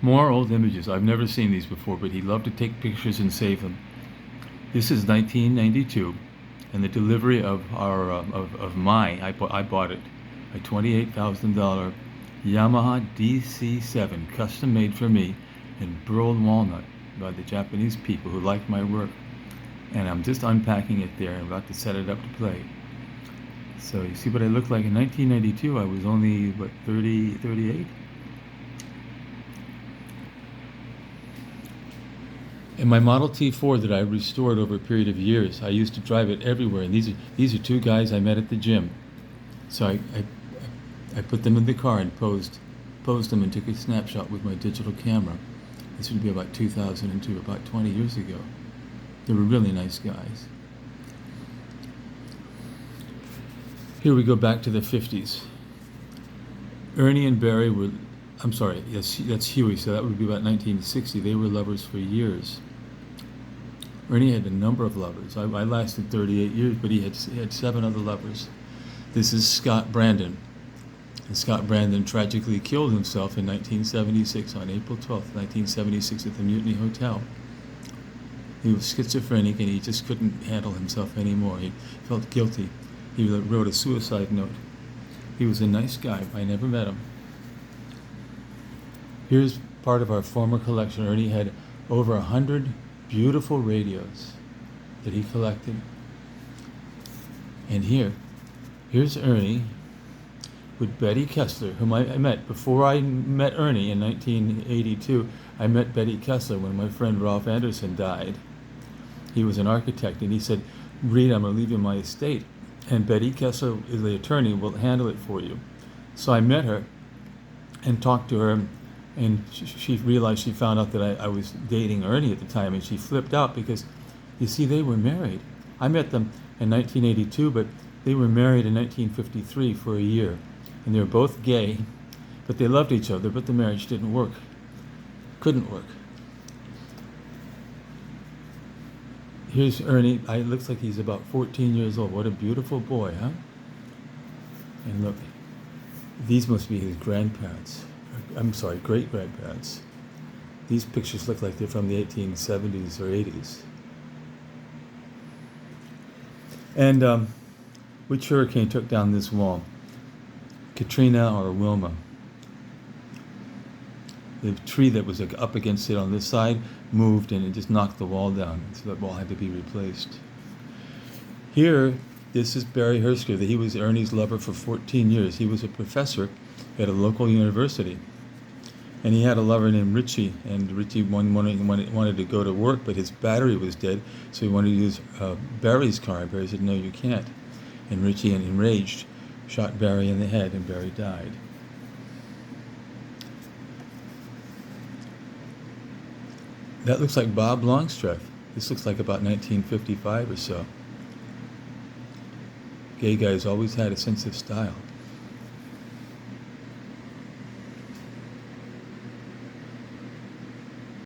More old images. I've never seen these before, but he loved to take pictures and save them. This is 1992, and the delivery of our I bought it, a $28,000 Yamaha DC7, custom made for me in burl walnut by the Japanese people who liked my work. And I'm just unpacking it there and about to set it up to play. So you see what I looked like in 1992. I was only, what, 30, 38? And my Model T4 that I restored over a period of years, I used to drive it everywhere. And these are two guys I met at the gym. So I put them in the car and posed them and took a snapshot with my digital camera. This would be about 2002, about 20 years ago. They were really nice guys. Here we go back to the 50s. Ernie and Barry were, I'm sorry, yes, that's Huey, so that would be about 1960. They were lovers for years. Ernie had a number of lovers. I lasted 38 years, but he had 7 other lovers. This is Scott Brandon. And Scott Brandon tragically killed himself in 1976, on April 12th, 1976, at the Mutiny Hotel. He was schizophrenic and he just couldn't handle himself anymore. He felt guilty. He wrote a suicide note. He was a nice guy. I never met him. Here's part of our former collection. Ernie had over 100 beautiful radios that he collected. And here's Ernie with Betty Kessler, whom I met. Before I met Ernie in 1982, I met Betty Kessler when my friend Ralph Anderson died. He was an architect, and he said, "Reed, I'm going to leave you my estate, and Betty Kessler, the attorney, will handle it for you." So I met her and talked to her, and she realized, she found out that I was dating Ernie at the time, and she flipped out because, you see, they were married. I met them in 1982, but they were married in 1953 for a year. And they were both gay, but they loved each other, but the marriage didn't work. Couldn't work. Here's Ernie. It looks like he's about 14 years old. What a beautiful boy, huh? And look, these must be his grandparents. I'm sorry, great-grandparents. These pictures look like they're from the 1870s or 80s. And which hurricane took down this wall? Katrina or Wilma? The tree that was up against it on this side moved and it just knocked the wall down, so that wall had to be replaced. Here, this is Barry Hersker. He was Ernie's lover for 14 years. He was a professor at a local university. And he had a lover named Richie, and Richie one morning wanted to go to work, but his battery was dead, so he wanted to use Barry's car. Barry said, "No, you can't." And Richie, enraged, shot Barry in the head, and Barry died. That looks like Bob Longstreth. This looks like about 1955 or so. Gay guys always had a sense of style.